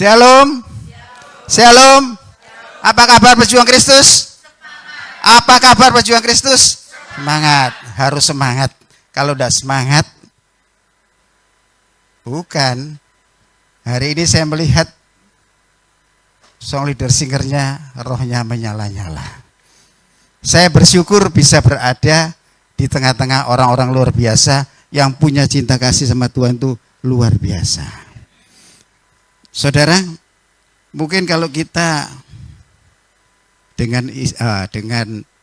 Shalom. Shalom. Apa kabar pejuang Kristus? Apa kabar pejuang Kristus? Semangat, harus semangat. Kalau udah semangat, bukan. Hari ini saya melihat song leader singernya rohnya menyala-nyala. Saya bersyukur bisa berada di tengah-tengah orang-orang luar biasa yang punya cinta kasih sama Tuhan itu luar biasa. Saudara, mungkin kalau kita dengan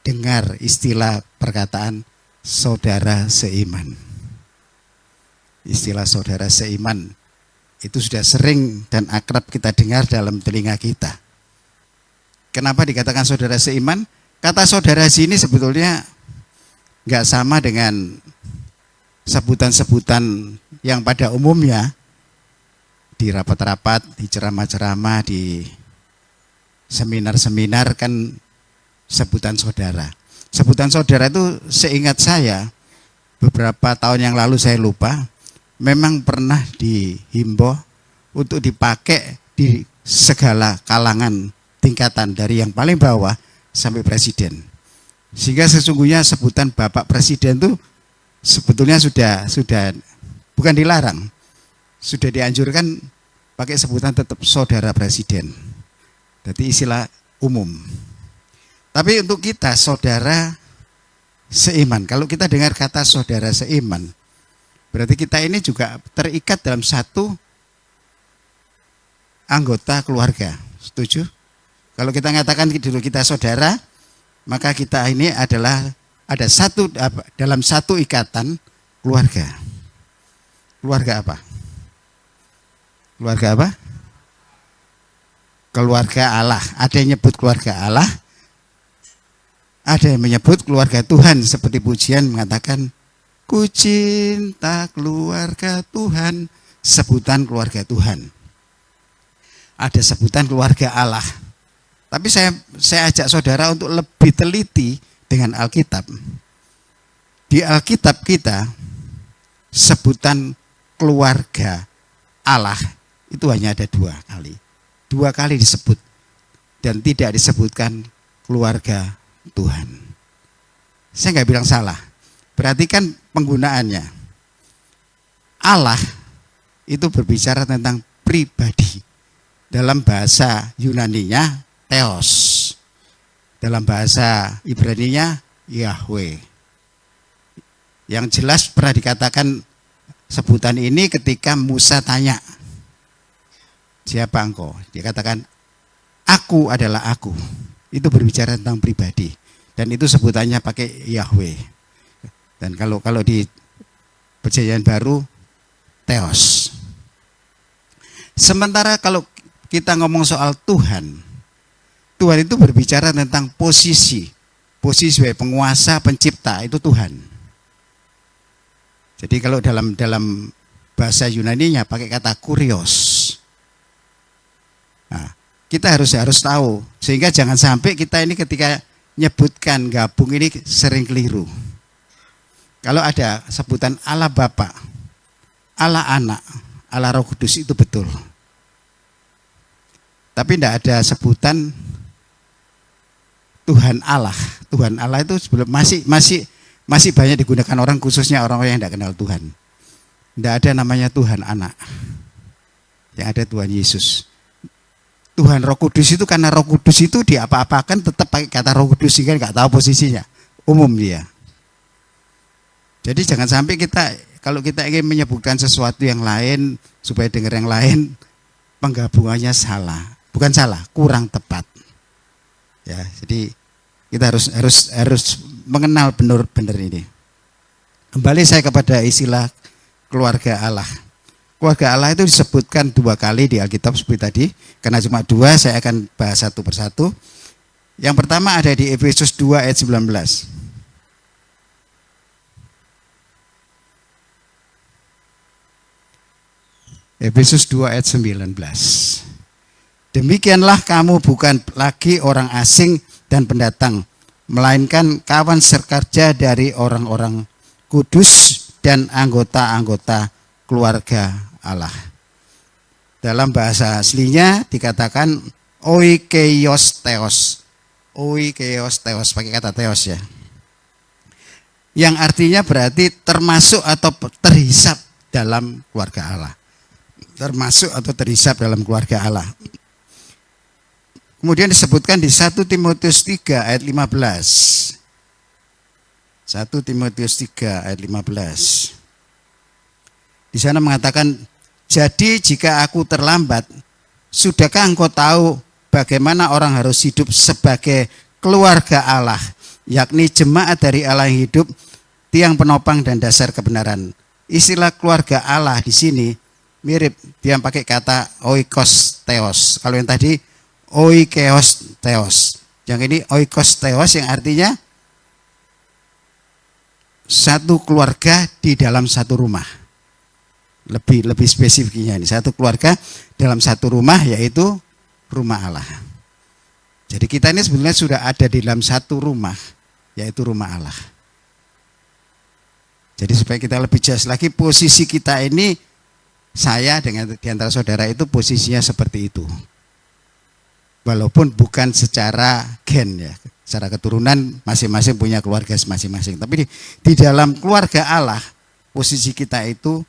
dengar istilah perkataan saudara seiman. Istilah saudara seiman itu sudah sering dan akrab kita dengar dalam telinga kita. Kenapa dikatakan saudara seiman? Kata saudara sini sebetulnya nggak sama dengan sebutan-sebutan yang pada umumnya di rapat-rapat, di ceramah-ceramah, di seminar-seminar kan sebutan saudara. Sebutan saudara itu seingat saya beberapa tahun yang lalu saya lupa, memang pernah dihimbau untuk dipakai di segala kalangan tingkatan dari yang paling bawah sampai presiden. Sehingga sesungguhnya sebutan Bapak Presiden itu sebetulnya sudah bukan dilarang. Sudah dianjurkan pakai sebutan tetap saudara presiden. Jadi istilah umum. Tapi untuk kita saudara seiman, kalau kita dengar kata saudara seiman, berarti kita ini juga terikat dalam satu anggota keluarga. Setuju? Kalau kita mengatakan dulu kita saudara, maka kita ini adalah ada satu dalam satu ikatan keluarga. Keluarga apa? Keluarga apa? Keluarga Allah. Ada yang menyebut keluarga Allah, ada yang menyebut keluarga Tuhan. Seperti pujian mengatakan, ku cinta keluarga Tuhan. Sebutan keluarga Tuhan. Ada sebutan keluarga Allah. Tapi saya ajak saudara untuk lebih teliti dengan Alkitab. Di Alkitab kita, sebutan keluarga Allah itu hanya ada 2 kali. 2 kali disebut. Dan tidak disebutkan keluarga Tuhan. Saya nggak bilang salah. Perhatikan penggunaannya. Allah itu berbicara tentang pribadi. Dalam bahasa Yunaninya Theos. Dalam bahasa Ibraninya Yahweh. Yang jelas pernah dikatakan sebutan ini ketika Musa tanya, siapa engkau? Dia katakan, aku adalah aku. Itu berbicara tentang pribadi. Dan itu sebutannya pakai Yahweh. Dan kalau di Perjanjian Baru, Theos. Sementara kalau kita ngomong soal Tuhan, Tuhan itu berbicara tentang posisi. Posisi sebagai penguasa, pencipta, itu Tuhan. Jadi kalau dalam bahasa Yunaninya pakai kata kurios. Nah, kita harus tahu sehingga jangan sampai kita ini ketika nyebutkan gabung ini sering keliru. Kalau ada sebutan Allah Bapa, Allah Anak, Allah Roh Kudus itu betul. Tapi tidak ada sebutan Tuhan Allah. Tuhan Allah itu sebelum masih banyak digunakan orang, khususnya orang-orang yang tidak kenal Tuhan. Tidak ada namanya Tuhan Anak. Yang ada Tuhan Yesus. Tuhan Roh Kudus itu karena Roh Kudus itu diapa-apakan tetap pakai kata Roh Kudus sehingga nggak tahu posisinya. Umum dia. Jadi jangan sampai kalau kita ingin menyebutkan sesuatu yang lain supaya dengar yang lain, penggabungannya salah. Bukan salah, kurang tepat. Ya, jadi kita harus mengenal benar ini. Kembali saya kepada istilah keluarga Allah. Keluarga Allah itu disebutkan 2 kali di Alkitab seperti tadi. Karena cuma 2, saya akan bahas satu persatu. Yang pertama ada di Efesus 2 ayat 19. Efesus 2 ayat 19. Demikianlah kamu bukan lagi orang asing dan pendatang, melainkan kawan sekerja dari orang-orang kudus dan anggota-anggota keluarga Allah. Dalam bahasa aslinya dikatakan oikeios theos. Oikeios theos, pakai kata theos ya. Yang artinya berarti termasuk atau terhisap dalam keluarga Allah. Termasuk atau terhisap dalam keluarga Allah. Kemudian disebutkan di 1 Timotius 3 ayat 15. 1 Timotius 3 ayat 15. Di sana mengatakan, jadi jika aku terlambat, sudahkah engkau tahu bagaimana orang harus hidup sebagai keluarga Allah, yakni jemaat dari Allah yang hidup, tiang penopang dan dasar kebenaran. Istilah keluarga Allah di sini mirip, dia pakai kata oikos theos. Kalau yang tadi oikeos theos, yang ini oikos theos yang artinya satu keluarga di dalam satu rumah. Lebih spesifiknya ini, satu keluarga dalam satu rumah, yaitu rumah Allah. Jadi kita ini sebenarnya sudah ada di dalam satu rumah, yaitu rumah Allah. Jadi supaya kita lebih jelas lagi, posisi kita ini, saya dengan di antara saudara itu posisinya seperti itu. Walaupun bukan secara gen ya, secara keturunan masing-masing punya keluarga masing-masing. Tapi di dalam keluarga Allah, posisi kita itu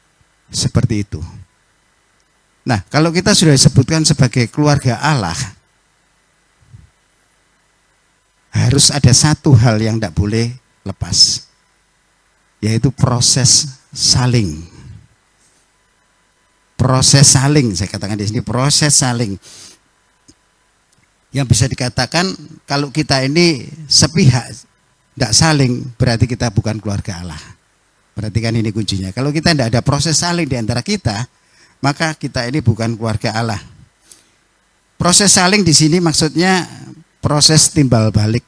seperti itu. Nah, kalau kita sudah disebutkan sebagai keluarga Allah, harus ada satu hal yang tidak boleh lepas, yaitu proses saling. Proses saling, saya katakan di sini proses saling. Yang bisa dikatakan kalau kita ini sepihak, tidak saling, berarti kita bukan keluarga Allah. Perhatikan ini kuncinya. Kalau kita tidak ada proses saling di antara kita, maka kita ini bukan keluarga Allah. Proses saling di sini maksudnya proses timbal balik.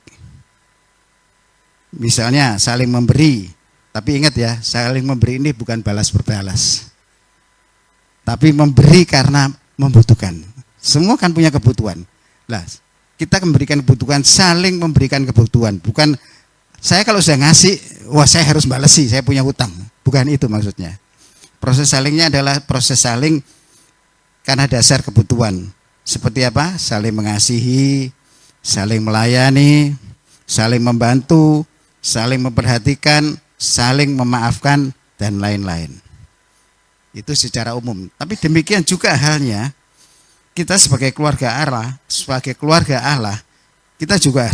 Misalnya saling memberi, tapi ingat ya, saling memberi ini bukan balas berbalas, tapi memberi karena membutuhkan. Semua kan punya kebutuhan. Lah, kita memberikan kebutuhan, saling memberikan kebutuhan. Bukan saya kalau sudah ngasih, wah saya harus balas sih, saya punya hutang. Bukan itu maksudnya. Proses salingnya adalah proses saling karena dasar kebutuhan. Seperti apa? Saling mengasihi, saling melayani, saling membantu, saling memperhatikan, saling memaafkan, dan lain-lain. Itu secara umum. Tapi demikian juga halnya, kita sebagai keluarga Allah, kita juga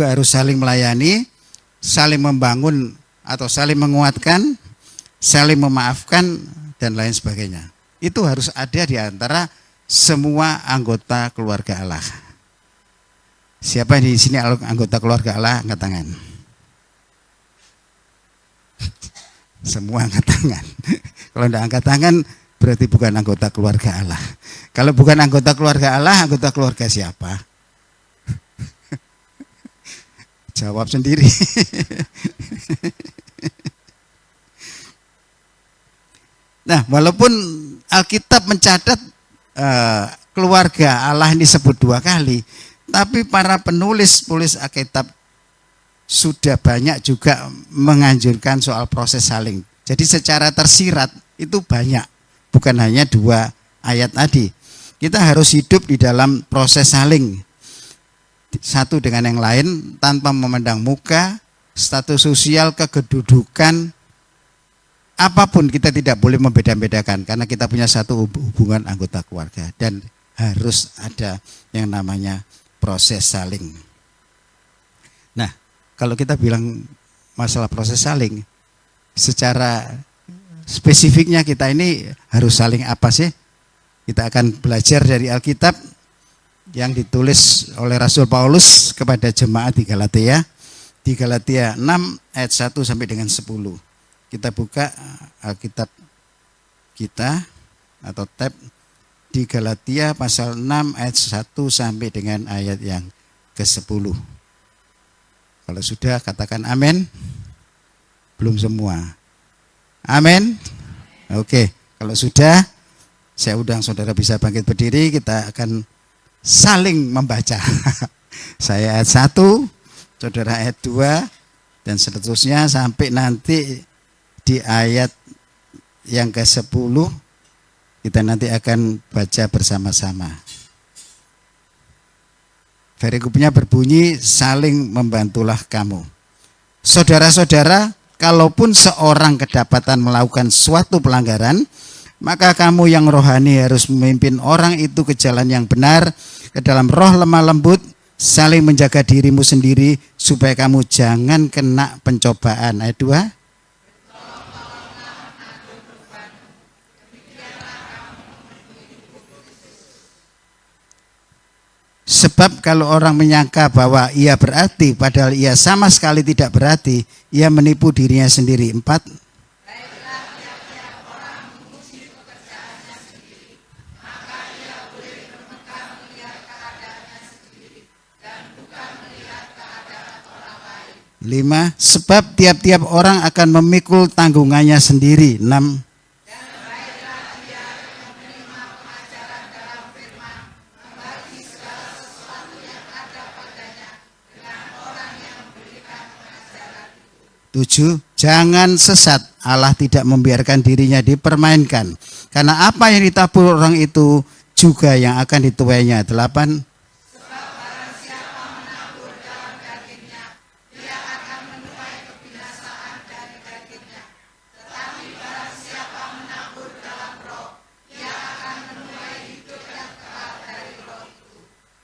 harus saling melayani, saling membangun atau saling menguatkan, saling memaafkan, dan lain sebagainya. Itu harus ada di antara semua anggota keluarga Allah. Siapa di sini anggota keluarga Allah? Angkat tangan. Semua angkat tangan. Kalau tidak angkat tangan, berarti bukan anggota keluarga Allah. Kalau bukan anggota keluarga Allah, anggota keluarga siapa? Jawab sendiri. Nah, walaupun Alkitab mencatat keluarga Allah ini disebut 2 kali, tapi para penulis Alkitab sudah banyak juga menganjurkan soal proses saling. Jadi secara tersirat itu banyak, bukan hanya 2 ayat tadi. Kita harus hidup di dalam proses saling, satu dengan yang lain tanpa memandang muka, status sosial, kedudukan, apapun kita tidak boleh membeda-bedakan karena kita punya satu hubungan anggota keluarga dan harus ada yang namanya proses saling. Nah, kalau kita bilang masalah proses saling, secara spesifiknya kita ini harus saling apa sih? Kita akan belajar dari Alkitab yang ditulis oleh Rasul Paulus kepada jemaat di Galatia. Di Galatia 6 ayat 1 sampai dengan 10. Kita buka Alkitab kita atau tab di Galatia pasal 6 ayat 1 sampai dengan ayat yang ke-10. Kalau sudah katakan amin. Belum semua. Amin. Oke, kalau sudah saya undang saudara bisa bangkit berdiri, kita akan saling membaca. Saya ayat 1, saudara ayat 2, dan seterusnya sampai nanti di ayat yang ke-10 Kita nanti akan baca bersama-sama. Perikopnya berbunyi, saling membantulah kamu. Saudara-saudara, kalaupun seorang kedapatan melakukan suatu pelanggaran, maka kamu yang rohani harus memimpin orang itu ke jalan yang benar, ke dalam roh lemah lembut, saling menjaga dirimu sendiri, supaya kamu jangan kena pencobaan. Ayat 2. Sebab kalau orang menyangka bahwa ia berarti, padahal ia sama sekali tidak berarti, ia menipu dirinya sendiri. 4. Lima, sebab tiap-tiap orang akan memikul tanggungannya sendiri. 6. Tujuh, jangan sesat, Allah tidak membiarkan dirinya dipermainkan. Karena apa yang ditabur orang itu juga yang akan dituainya. 8.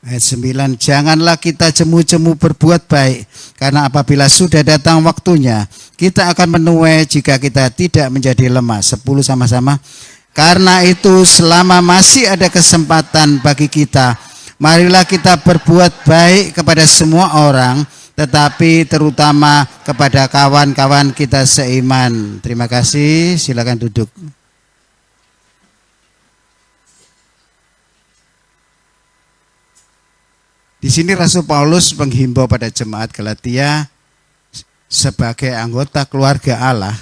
Ayat 9, janganlah kita jemu-jemu berbuat baik, karena apabila sudah datang waktunya, kita akan menuai jika kita tidak menjadi lemah. 10 sama-sama. Karena itu selama masih ada kesempatan bagi kita, marilah kita berbuat baik kepada semua orang, tetapi terutama kepada kawan-kawan kita seiman. Terima kasih, silakan duduk. Di sini Rasul Paulus menghimbau pada jemaat Galatia sebagai anggota keluarga Allah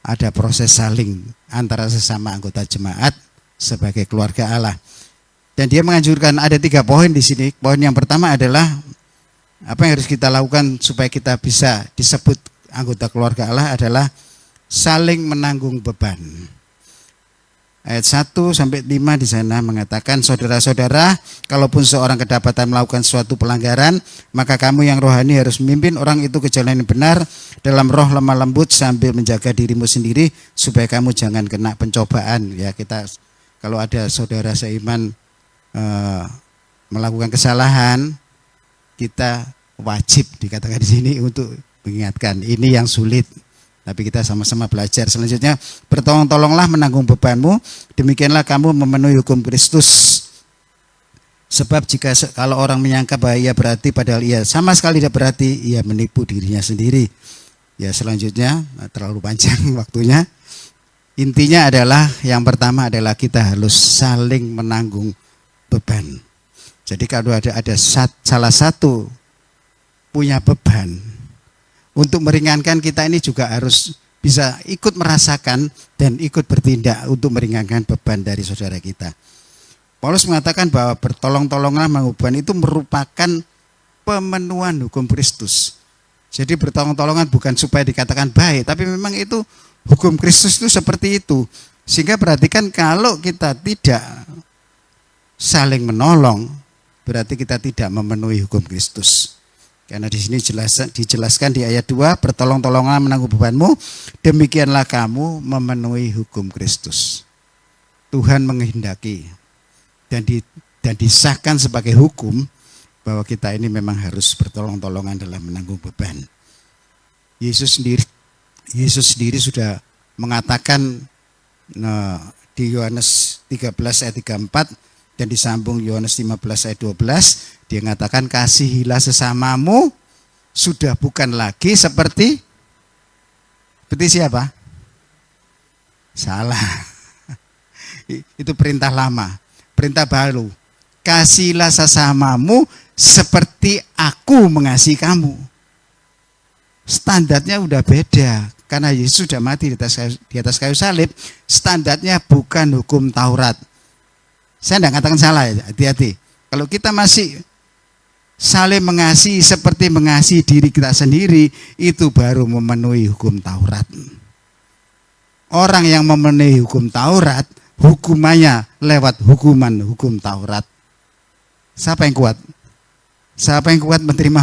ada proses saling antara sesama anggota jemaat sebagai keluarga Allah. Dan dia menganjurkan ada 3 poin di sini. Poin yang pertama adalah apa yang harus kita lakukan supaya kita bisa disebut anggota keluarga Allah adalah saling menanggung beban. Ayat 1 sampai 5 di sana mengatakan, saudara-saudara, kalaupun seorang kedapatan melakukan suatu pelanggaran, maka kamu yang rohani harus memimpin orang itu ke jalan yang benar dalam roh lemah lembut sambil menjaga dirimu sendiri supaya kamu jangan kena pencobaan. Ya, kita kalau ada saudara seiman melakukan kesalahan, kita wajib dikatakan di sini untuk mengingatkan ini yang sulit. Tapi kita sama-sama belajar. Selanjutnya, bertolong-tolonglah menanggung bebanmu, demikianlah kamu memenuhi hukum Kristus. Sebab kalau orang menyangka bahwa ia berarti padahal ia sama sekali tidak berarti, ia menipu dirinya sendiri. Ya, selanjutnya terlalu panjang waktunya. Intinya adalah yang pertama adalah kita harus saling menanggung beban. Jadi kalau ada salah satu punya beban, untuk meringankan kita ini juga harus bisa ikut merasakan dan ikut bertindak untuk meringankan beban dari saudara kita. Paulus mengatakan bahwa bertolong-tolonglah menanggung beban itu merupakan pemenuhan hukum Kristus. Jadi bertolong-tolongan bukan supaya dikatakan baik, tapi memang itu hukum Kristus itu seperti itu. Sehingga perhatikan kalau kita tidak saling menolong, berarti kita tidak memenuhi hukum Kristus. Karena di sini dijelaskan di ayat 2, bertolong-tolonglah menanggung bebanmu, demikianlah kamu memenuhi hukum Kristus. Tuhan menghendaki dan disahkan sebagai hukum bahwa kita ini memang harus bertolong-tolongan dalam menanggung beban. Yesus sendiri sudah mengatakan di Yohanes 13 ayat 34 dan disambung Yohanes 15 ayat 12, dia mengatakan kasihilah sesamamu sudah bukan lagi seperti siapa? Salah. Itu perintah lama. Perintah baru, kasihilah sesamamu seperti aku mengasihi kamu. Standarnya udah beda karena Yesus sudah mati di atas kayu salib. Standarnya bukan hukum Taurat. Saya tidak katakan salah ya, hati-hati. Kalau kita masih saling mengasihi seperti mengasihi diri kita sendiri, itu baru memenuhi hukum Taurat. Orang yang memenuhi hukum Taurat hukumannya lewat hukum Taurat. Siapa yang kuat? Siapa yang kuat menerima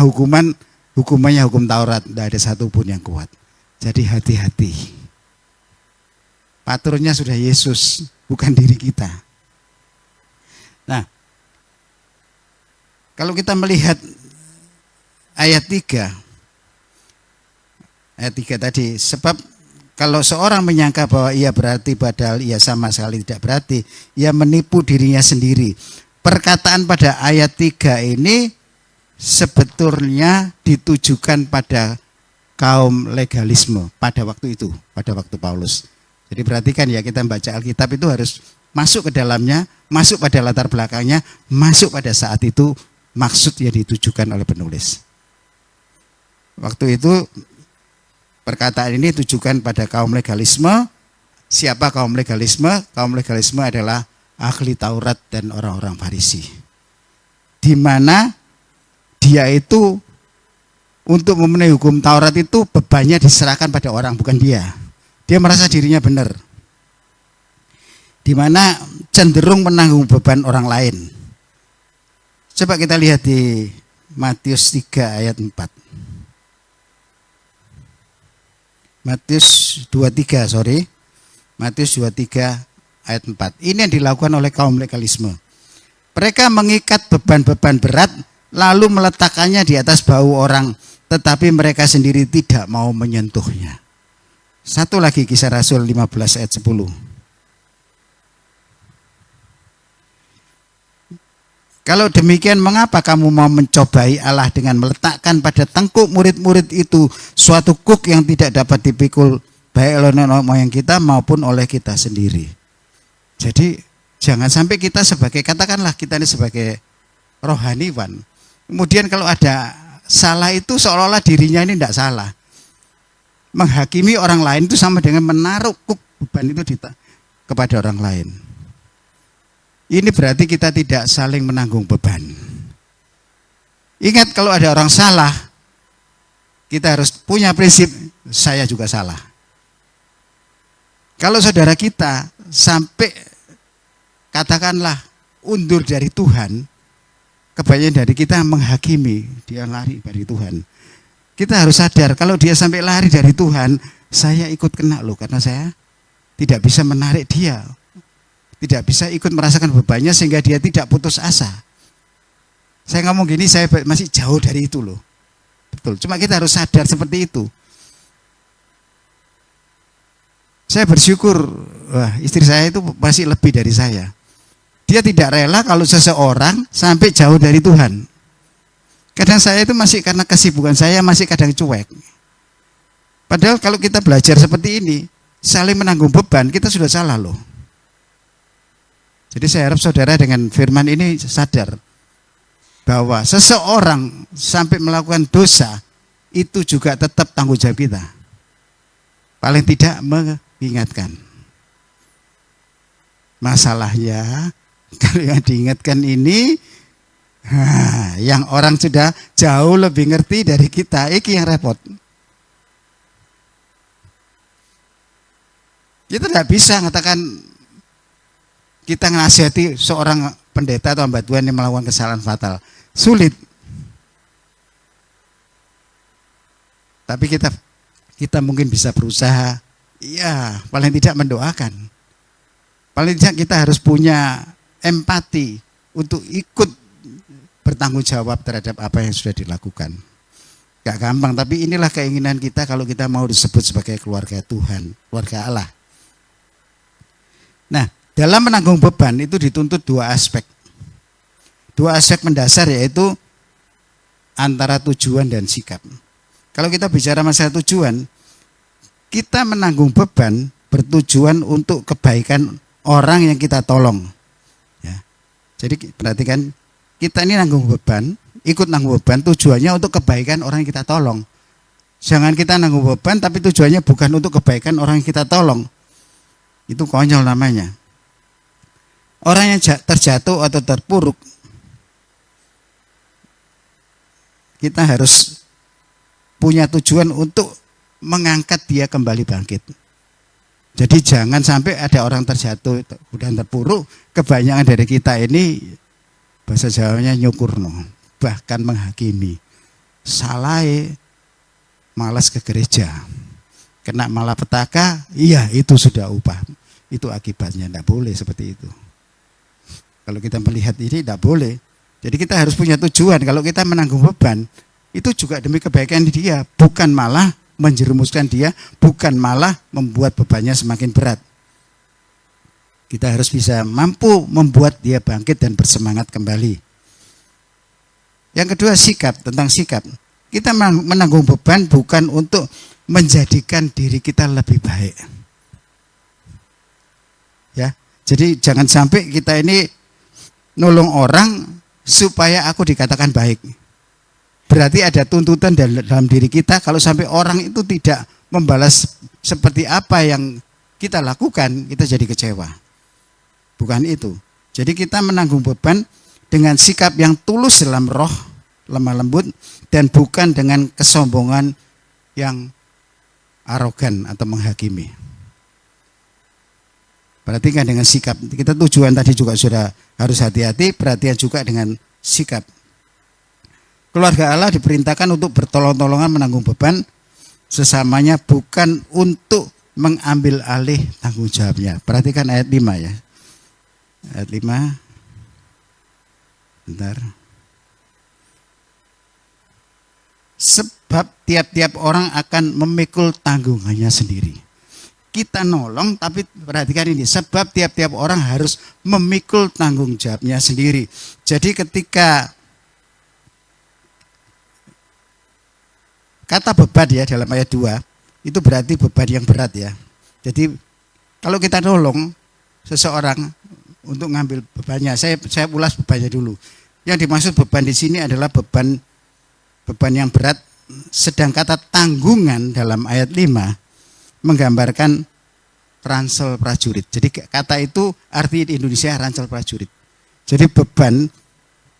hukumannya hukum Taurat? Tidak ada satupun yang kuat. Jadi hati-hati. Paturnya sudah Yesus, bukan diri kita. Nah, kalau kita melihat ayat 3 tadi, sebab kalau seorang menyangka bahwa ia berarti padahal ia sama sekali tidak berarti, ia menipu dirinya sendiri. Perkataan pada ayat 3 ini sebetulnya ditujukan pada kaum legalisme pada waktu itu, pada waktu Paulus. Jadi perhatikan ya, kita membaca Alkitab itu harus masuk ke dalamnya, masuk pada latar belakangnya, masuk pada saat itu maksud yang ditujukan oleh penulis. Waktu itu perkataan ini ditujukan pada kaum legalisme. Siapa kaum legalisme? Kaum legalisme adalah ahli Taurat dan orang-orang Farisi. Di mana dia itu untuk memenuhi hukum Taurat itu bebannya diserahkan pada orang, bukan dia. Dia merasa dirinya benar. Di mana cenderung menanggung beban orang lain. Coba kita lihat di Matius 3 ayat 4. Matius 23 ayat 4. Ini yang dilakukan oleh kaum legalisme. Mereka mengikat beban-beban berat lalu meletakkannya di atas bahu orang, tetapi mereka sendiri tidak mau menyentuhnya. Satu lagi Kisah Rasul 15 ayat 10. Kalau demikian, mengapa kamu mau mencobai Allah dengan meletakkan pada tengkuk murid-murid itu suatu kuk yang tidak dapat dipikul baik oleh nenek moyang kita maupun oleh kita sendiri. Jadi jangan sampai kita sebagai, katakanlah kita ini sebagai rohaniwan, kemudian kalau ada salah itu seolah-olah dirinya ini tidak salah. Menghakimi orang lain itu sama dengan menaruh kuk beban itu kepada orang lain. Ini berarti kita tidak saling menanggung beban. Ingat, kalau ada orang salah, kita harus punya prinsip, saya juga salah. Kalau saudara kita sampai katakanlah undur dari Tuhan, kebanyakan dari kita menghakimi, dia lari dari Tuhan. Kita harus sadar, kalau dia sampai lari dari Tuhan, saya ikut kena loh, karena saya tidak bisa menarik dia, tidak bisa ikut merasakan bebannya sehingga dia tidak putus asa. Saya ngomong gini, saya masih jauh dari itu loh. Betul, cuma kita harus sadar seperti itu. Saya bersyukur, istri saya itu masih lebih dari saya. Dia tidak rela kalau seseorang sampai jauh dari Tuhan. Kadang saya itu masih, karena kesibukan saya masih kadang cuek. Padahal kalau kita belajar seperti ini, saling menanggung beban, kita sudah salah loh. Jadi saya harap saudara dengan firman ini sadar bahwa seseorang sampai melakukan dosa itu juga tetap tanggung jawab kita. Paling tidak mengingatkan. Masalahnya kalau yang diingatkan ini, yang orang sudah jauh lebih ngerti dari kita, iki yang repot. Kita tidak bisa mengatakan kita ngasihati seorang pendeta atau hamba Tuhan yang melakukan kesalahan fatal. Sulit. Tapi kita mungkin bisa berusaha, ya paling tidak mendoakan. Paling tidak kita harus punya empati untuk ikut bertanggung jawab terhadap apa yang sudah dilakukan. Gak gampang, tapi inilah keinginan kita kalau kita mau disebut sebagai keluarga Tuhan, keluarga Allah. Nah, dalam menanggung beban itu dituntut dua aspek. Dua aspek mendasar, yaitu antara tujuan dan sikap. Kalau kita bicara masalah tujuan, kita menanggung beban bertujuan untuk kebaikan orang yang kita tolong. Ya. Jadi perhatikan, kita ini nanggung beban, ikut nanggung beban tujuannya untuk kebaikan orang yang kita tolong. Jangan kita nanggung beban tapi tujuannya bukan untuk kebaikan orang yang kita tolong. Itu konyol namanya. Orang yang terjatuh atau terpuruk, kita harus punya tujuan untuk mengangkat dia kembali bangkit. Jadi jangan sampai ada orang terjatuh dan terpuruk. Kebanyakan dari kita ini bahasa Jawanya nyukurno, bahkan menghakimi. Salah, malas ke gereja, kena malapetaka, iya itu sudah upah, itu akibatnya. Tidak boleh seperti itu. Kalau kita melihat ini tidak boleh. Jadi kita harus punya tujuan. Kalau kita menanggung beban, itu juga demi kebaikan dia, bukan malah menjerumuskan dia, bukan malah membuat bebannya semakin berat. Kita harus bisa mampu membuat dia bangkit dan bersemangat kembali. Yang kedua, sikap. Tentang sikap, kita menanggung beban bukan untuk menjadikan diri kita lebih baik. Ya, jadi jangan sampai kita ini nolong orang supaya aku dikatakan baik. Berarti ada tuntutan dalam diri kita, kalau sampai orang itu tidak membalas seperti apa yang kita lakukan, kita jadi kecewa. Bukan itu. Jadi kita menanggung beban dengan sikap yang tulus dalam roh, lemah lembut, dan bukan dengan kesombongan yang arogan atau menghakimi. Perhatikan dengan sikap. Kita tujuan tadi juga sudah harus hati-hati, perhatian juga dengan sikap. Keluarga Allah diperintahkan untuk bertolong-tolongan menanggung beban sesamanya, bukan untuk mengambil alih tanggung jawabnya. Perhatikan ayat 5 ya. Ayat 5. Bentar. Sebab tiap-tiap orang akan memikul tanggungannya sendiri. Kita nolong, tapi perhatikan ini, sebab tiap-tiap orang harus memikul tanggung jawabnya sendiri. Jadi ketika kata beban ya dalam ayat 2, itu berarti beban yang berat ya. Jadi kalau kita nolong seseorang untuk ngambil bebannya, saya ulas bebannya dulu. Yang dimaksud beban di sini adalah beban yang berat, sedang kata tanggungan dalam ayat 5 menggambarkan ransel prajurit. Jadi kata itu arti di Indonesia ransel prajurit. Jadi beban,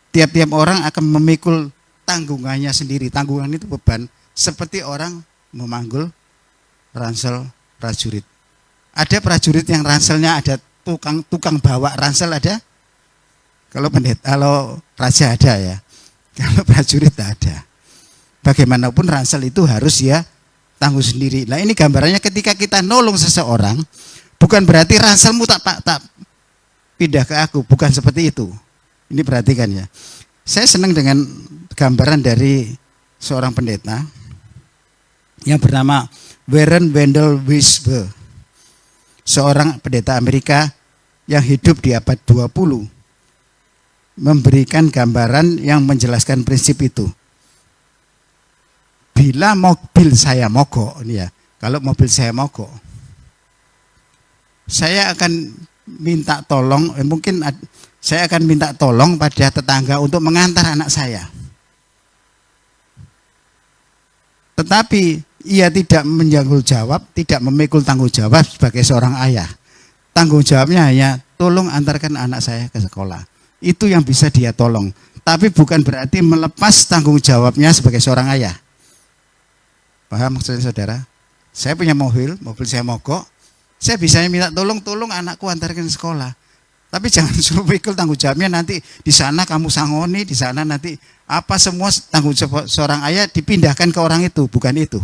tiap-tiap orang akan memikul tanggungannya sendiri. Tanggungan itu beban, seperti orang memanggul ransel prajurit. Ada prajurit yang ranselnya ada tukang bawa ransel ada. Kalau raja ada ya. Kalau prajurit tak ada. Bagaimanapun ransel itu harus ya tanggung sendiri. Nah ini gambarannya ketika kita nolong seseorang, bukan berarti ranselmu tak pindah ke aku, bukan seperti itu. Ini perhatikan ya. Saya senang dengan gambaran dari seorang pendeta yang bernama Warren Wendell Wiersbe, seorang pendeta Amerika yang hidup di abad 20, memberikan gambaran yang menjelaskan prinsip itu. Bila mobil saya mogok, ini ya, kalau mobil saya mogok, saya akan minta tolong, mungkin saya akan minta tolong pada tetangga untuk mengantar anak saya. Tetapi ia tidak menjangkul jawab, tidak memikul tanggung jawab sebagai seorang ayah. Tanggung jawabnya hanya tolong antarkan anak saya ke sekolah. Itu yang bisa dia tolong. Tapi bukan berarti melepas tanggung jawabnya sebagai seorang ayah. Paham maksudnya saudara? Saya punya mobil saya mogok. Saya bisa minta tolong anakku antarkan ke sekolah. Tapi jangan suruh pikul tanggung jawabnya, nanti di sana kamu sangoni, di sana nanti apa semua tanggung jawab seorang ayah dipindahkan ke orang itu, bukan itu.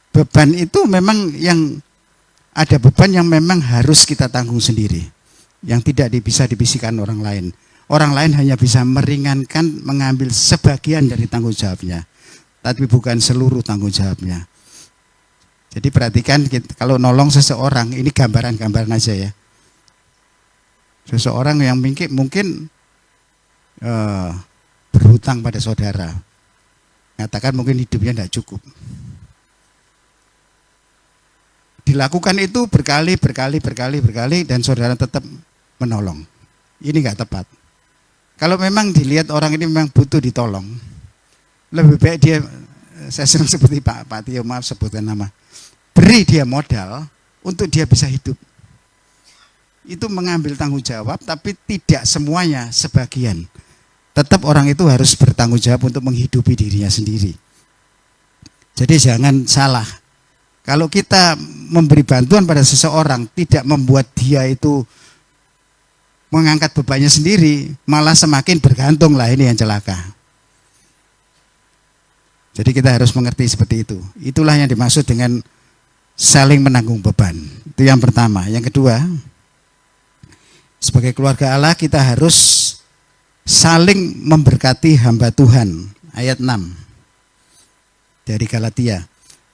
Beban itu memang yang ada beban yang memang harus kita tanggung sendiri, yang tidak bisa dibisikkan orang lain. Orang lain hanya bisa meringankan, mengambil sebagian dari tanggung jawabnya, tapi bukan seluruh tanggung jawabnya. Jadi perhatikan, kalau nolong seseorang, ini gambaran-gambaran aja ya. Seseorang yang mungkin berhutang pada saudara, katakan mungkin hidupnya tidak cukup. Dilakukan itu berkali dan saudara tetap menolong. Ini nggak tepat. Kalau memang dilihat orang ini memang butuh ditolong, lebih baik dia, saya senang seperti Pak Tio, maaf sebutkan nama, beri dia modal untuk dia bisa hidup. Itu mengambil tanggung jawab, tapi tidak semuanya, sebagian. Tetap orang itu harus bertanggung jawab untuk menghidupi dirinya sendiri. Jadi jangan salah. Kalau kita memberi bantuan pada seseorang tidak membuat dia itu mengangkat bebannya sendiri, malah semakin bergantung lah, ini yang celaka. Jadi kita harus mengerti seperti itu. Itulah yang dimaksud dengan saling menanggung beban. Itu yang pertama. Yang kedua, sebagai keluarga Allah kita harus saling memberkati hamba Tuhan. Ayat 6 dari Galatia.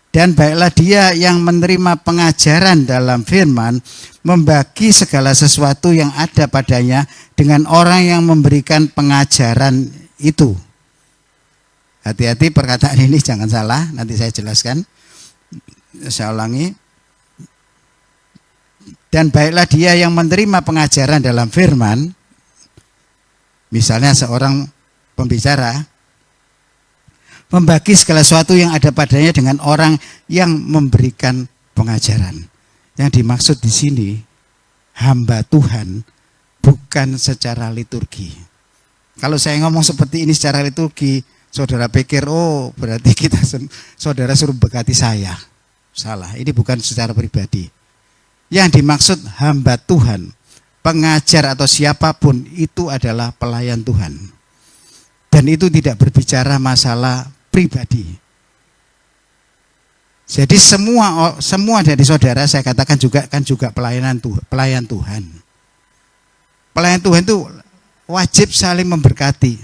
Dan baiklah dia yang menerima pengajaran dalam firman membagi segala sesuatu yang ada padanya dengan orang yang memberikan pengajaran itu. Hati-hati perkataan ini jangan salah, nanti saya jelaskan. Saya ulangi. Dan baiklah dia yang menerima pengajaran dalam firman, misalnya seorang pembicara membagi segala sesuatu yang ada padanya dengan orang yang memberikan pengajaran. Yang dimaksud di sini hamba Tuhan bukan secara liturgi. Kalau saya ngomong seperti ini secara liturgi, saudara pikir oh berarti kita saudara suruh berkati saya. Salah, ini bukan secara pribadi. Yang dimaksud hamba Tuhan, pengajar atau siapapun itu adalah pelayan Tuhan. Dan itu tidak berbicara masalah pribadi. Jadi semua dari saudara saya katakan juga pelayan Tuhan. Pelayan Tuhan itu wajib saling memberkati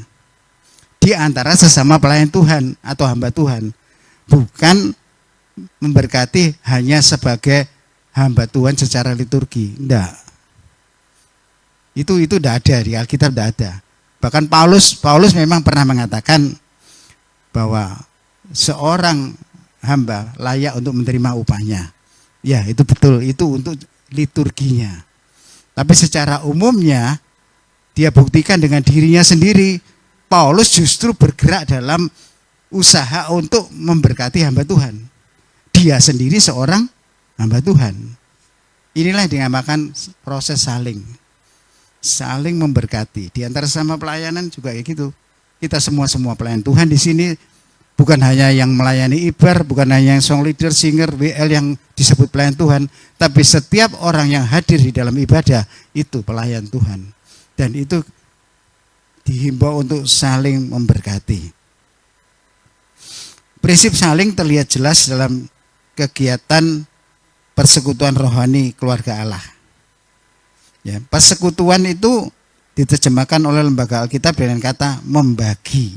di antara sesama pelayan Tuhan atau hamba Tuhan. Bukan memberkati hanya sebagai hamba Tuhan secara liturgi. Enggak. Itu tidak ada di Alkitab, tidak ada. Bahkan Paulus memang pernah mengatakan bahwa seorang hamba layak untuk menerima upahnya. Ya, itu betul, itu untuk liturginya. Tapi secara umumnya dia buktikan dengan dirinya sendiri. Paulus justru bergerak dalam usaha untuk memberkati hamba Tuhan. Dia sendiri seorang hamba Tuhan. Inilah yang dinamakan proses saling memberkati. Di antara sama pelayanan juga kayak gitu. Kita semua pelayan Tuhan di sini, bukan hanya yang melayani ibar, bukan hanya yang song leader, singer, WL yang disebut pelayan Tuhan, tapi setiap orang yang hadir di dalam ibadah itu pelayan Tuhan. Dan itu dihimbau untuk saling memberkati. Prinsip saling terlihat jelas dalam kegiatan persekutuan rohani keluarga Allah. Ya, persekutuan itu diterjemahkan oleh lembaga Alkitab dengan kata membagi.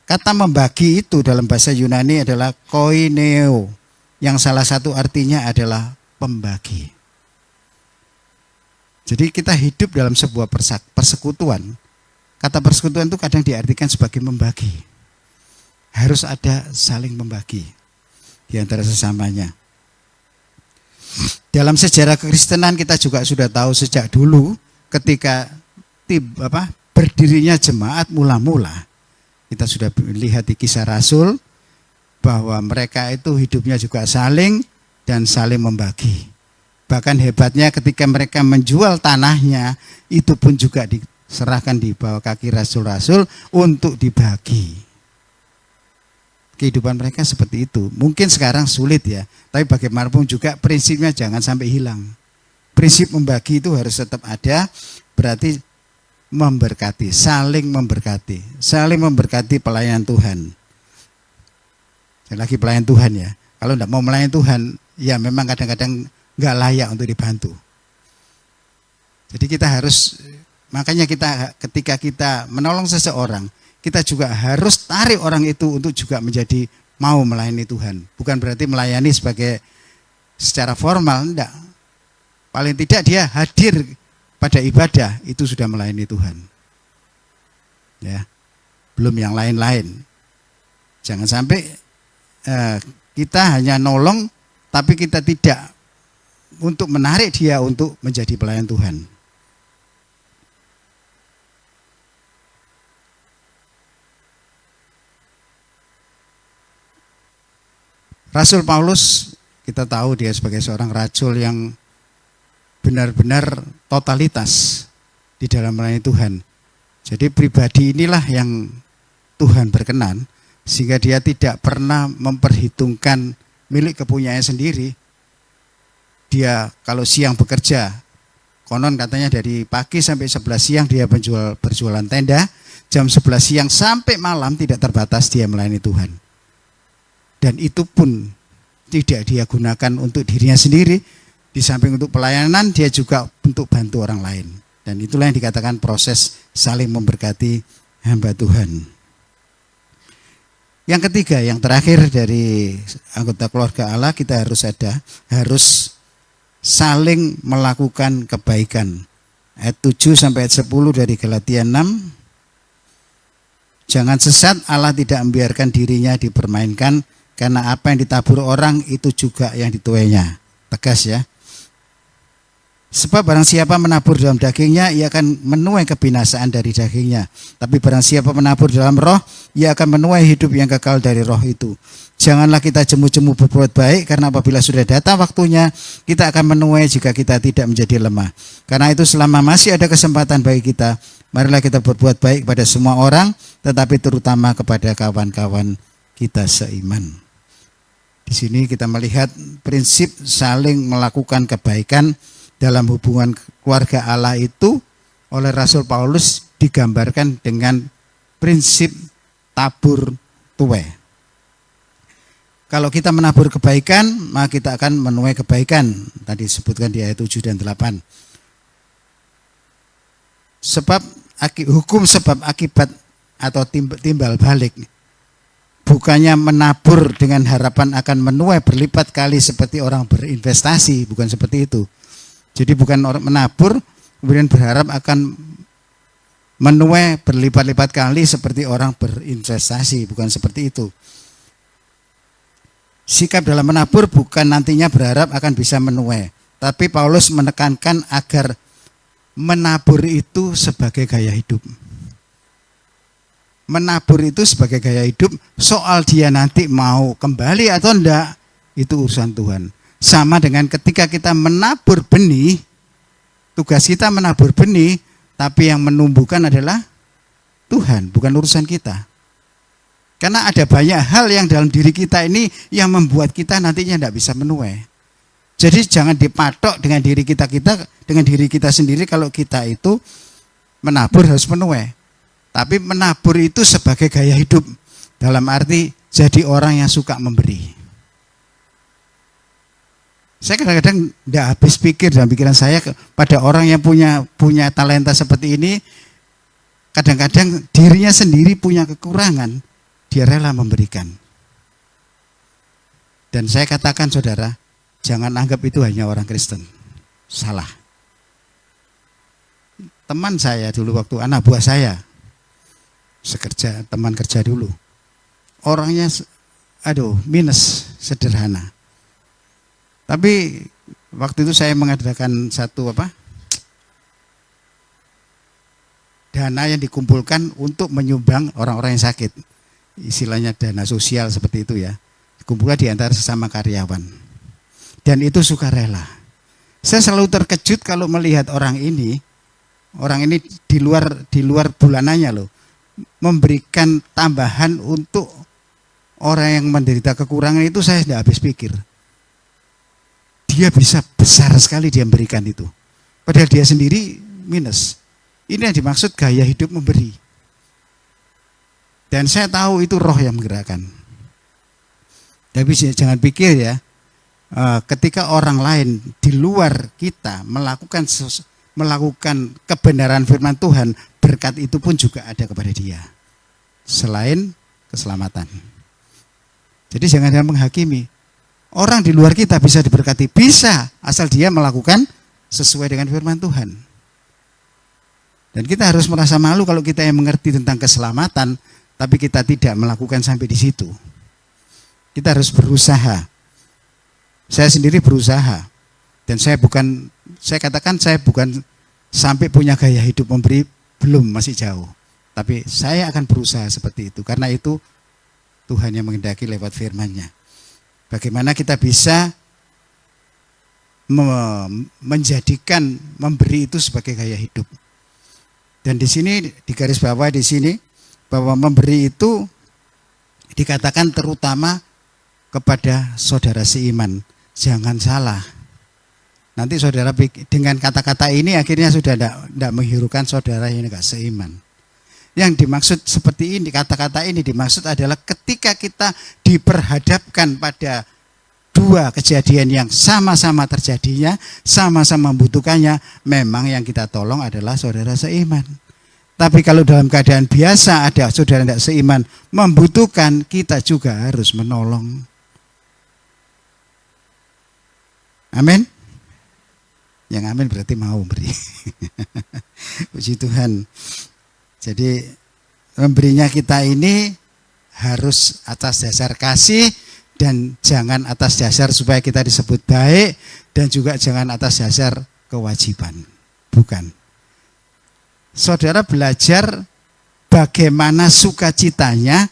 Kata membagi itu dalam bahasa Yunani adalah koineo, yang salah satu artinya adalah pembagi. Jadi kita hidup dalam sebuah persekutuan. Kata persekutuan itu kadang diartikan sebagai membagi. Harus ada saling membagi di antara sesamanya. Dalam sejarah kekristenan kita juga sudah tahu sejak dulu ketika berdirinya jemaat mula-mula. Kita sudah lihat di Kisah Rasul bahwa mereka itu hidupnya juga saling dan saling membagi. Bahkan hebatnya ketika mereka menjual tanahnya itu pun juga diserahkan di bawah kaki rasul-rasul untuk dibagi. Kehidupan mereka seperti itu. Mungkin sekarang sulit ya, tapi bagaimanapun juga prinsipnya jangan sampai hilang. Prinsip membagi itu harus tetap ada, berarti memberkati, saling memberkati pelayan Tuhan. Sekali lagi pelayan Tuhan ya. Kalau tidak mau melayani Tuhan, ya memang kadang-kadang nggak layak untuk dibantu. Jadi kita harus, makanya ketika kita menolong seseorang, kita juga harus tarik orang itu untuk juga menjadi mau melayani Tuhan. Bukan berarti melayani secara formal, enggak. Paling tidak dia hadir pada ibadah, itu sudah melayani Tuhan. Ya, belum yang lain-lain. Jangan sampai kita hanya nolong, tapi kita tidak untuk menarik dia untuk menjadi pelayan Tuhan. Rasul Paulus, kita tahu dia sebagai seorang rasul yang benar-benar totalitas di dalam melayani Tuhan. Jadi pribadi inilah yang Tuhan berkenan sehingga dia tidak pernah memperhitungkan milik kepunyaannya sendiri. Dia kalau siang bekerja, konon katanya dari pagi sampai 11 siang dia berjualan tenda, jam 11 siang sampai malam tidak terbatas dia melayani Tuhan. Dan itu pun tidak dia gunakan untuk dirinya sendiri, di samping untuk pelayanan dia juga untuk bantu orang lain. Dan itulah yang dikatakan proses saling memberkati hamba Tuhan. Yang ketiga, yang terakhir dari anggota keluarga Allah, kita harus saling melakukan kebaikan. Ayat 7 sampai ayat 10 dari Galatia 6. Jangan sesat, Allah tidak membiarkan dirinya dipermainkan, karena apa yang ditabur orang itu juga yang dituainya. Tegas ya. Sebab barang siapa menabur dalam dagingnya, ia akan menuai kebinasaan dari dagingnya. Tapi barang siapa menabur dalam roh, ia akan menuai hidup yang kekal dari roh itu. Janganlah kita jemu-jemu berbuat baik, karena apabila sudah datang waktunya, kita akan menuai jika kita tidak menjadi lemah. Karena itu selama masih ada kesempatan bagi kita, marilah kita berbuat baik pada semua orang, tetapi terutama kepada kawan-kawan kita seiman. Di sini kita melihat prinsip saling melakukan kebaikan dalam hubungan keluarga Allah itu oleh Rasul Paulus digambarkan dengan prinsip tabur tuai. Kalau kita menabur kebaikan, maka kita akan menuai kebaikan. Tadi disebutkan di ayat 7 dan 8. Hukum sebab akibat atau timbal balik. Bukannya menabur dengan harapan akan menuai berlipat kali seperti orang berinvestasi, bukan seperti itu. Jadi bukan orang menabur kemudian berharap akan menuai berlipat-lipat kali seperti orang berinvestasi, bukan seperti itu. Sikap dalam menabur bukan nantinya berharap akan bisa menuai, tapi Paulus menekankan agar menabur itu sebagai gaya hidup. Menabur itu sebagai gaya hidup, soal dia nanti mau kembali atau enggak, itu urusan Tuhan. Sama dengan ketika kita menabur benih, tugas kita menabur benih, tapi yang menumbuhkan adalah Tuhan, bukan urusan kita. Karena ada banyak hal yang dalam diri kita ini yang membuat kita nantinya tidak bisa menuai. Jadi jangan dipatok dengan diri kita dengan diri kita sendiri kalau kita itu menabur harus menuai. Tapi menabur itu sebagai gaya hidup, dalam arti jadi orang yang suka memberi. Saya kadang-kadang tidak habis pikir dalam pikiran saya pada orang yang punya talenta seperti ini, kadang-kadang dirinya sendiri punya kekurangan, dia rela memberikan. Dan saya katakan saudara, jangan anggap itu hanya orang Kristen. Salah. Teman saya dulu waktu anak buah saya, teman kerja dulu, orangnya minus, sederhana. Tapi waktu itu saya mengadakan satu dana yang dikumpulkan untuk menyumbang orang-orang yang sakit, istilahnya dana sosial seperti itu ya, dikumpulkan di antara sesama karyawan, dan itu sukarela. Saya selalu terkejut kalau melihat orang ini di luar bulanannya loh, memberikan tambahan untuk orang yang menderita kekurangan itu. Saya tidak habis pikir, dia bisa besar sekali dia memberikan itu, padahal dia sendiri minus. Ini yang dimaksud gaya hidup memberi. Dan saya tahu itu roh yang menggerakkan. Tapi jangan pikir ya, ketika orang lain di luar kita melakukan kebenaran firman Tuhan, berkat itu pun juga ada kepada dia, selain keselamatan. Jadi jangan menghakimi. Orang di luar kita bisa diberkati, bisa, asal dia melakukan sesuai dengan firman Tuhan. Dan kita harus merasa malu kalau kita yang mengerti tentang keselamatan, tapi kita tidak melakukan sampai di situ. Kita harus berusaha. Saya sendiri berusaha. Dan saya bukan sampai punya gaya hidup memberi, belum, masih jauh. Tapi saya akan berusaha seperti itu, karena itu Tuhan yang menghendaki lewat firman-Nya. Bagaimana kita bisa menjadikan memberi itu sebagai gaya hidup. Dan di sini digarisbawahi di sini bahwa memberi itu Dikatakan terutama kepada saudara seiman, jangan salah. Nanti saudara dengan kata-kata ini akhirnya sudah tidak menghirukan saudara yang enggak seiman. Yang dimaksud seperti ini, kata-kata ini dimaksud adalah ketika kita diperhadapkan pada dua kejadian yang sama-sama terjadinya, sama-sama membutuhkannya, memang yang kita tolong adalah saudara seiman. Tapi kalau dalam keadaan biasa ada saudara tidak seiman membutuhkan, kita juga harus menolong. Amin. Yang amin berarti mau beri. Puji Tuhan. Jadi memberinya kita ini harus atas dasar kasih dan jangan atas dasar supaya kita disebut baik dan juga jangan atas dasar kewajiban. Bukan. Saudara belajar bagaimana sukacitanya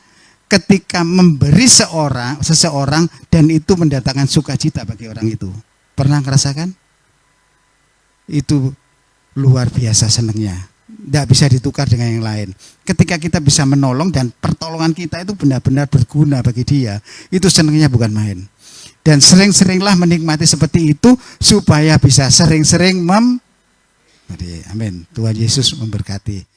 ketika memberi seseorang dan itu mendatangkan sukacita bagi orang itu. Pernah merasakan? Itu luar biasa senangnya. Tidak bisa ditukar dengan yang lain. Ketika kita bisa menolong dan pertolongan kita itu benar-benar berguna bagi dia, itu senangnya bukan main. Dan sering-seringlah menikmati seperti itu supaya bisa sering-sering amin. Tuhan Yesus memberkati.